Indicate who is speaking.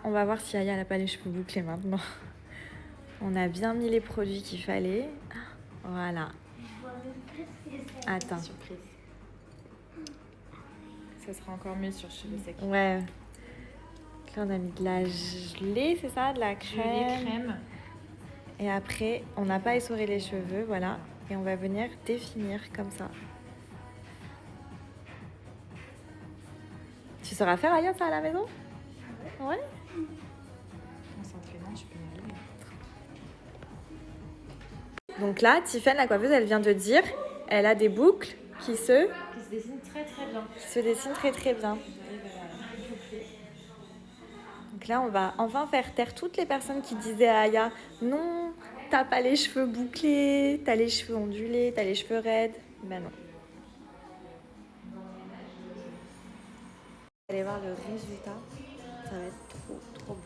Speaker 1: On va voir si Aya n'a pas les cheveux bouclés maintenant. On a bien mis les produits qu'il fallait. Voilà. Attends.
Speaker 2: Surprise. Ça sera encore mieux sur cheveux secs.
Speaker 1: Ouais. Là, on a mis de la gelée, c'est ça? De la crème.
Speaker 2: Crème.
Speaker 1: Et après, on n'a pas essoré les cheveux, voilà. Et on va venir définir comme ça. Tu sauras faire, Aya, ça à la maison? Ouais.
Speaker 2: En s'entraînant, tu peux y arriver.
Speaker 1: Donc là, Tiffen, la coiffeuse, elle vient de dire, elle a des boucles qui se
Speaker 2: dessinent très très bien.
Speaker 1: dessinent très très bien. Donc là, on va enfin faire taire toutes les personnes qui disaient à Aya, non, t'as pas les cheveux bouclés, t'as les cheveux ondulés, t'as les cheveux raides. Ben non. Allez voir le résultat, ça va être trop trop beau.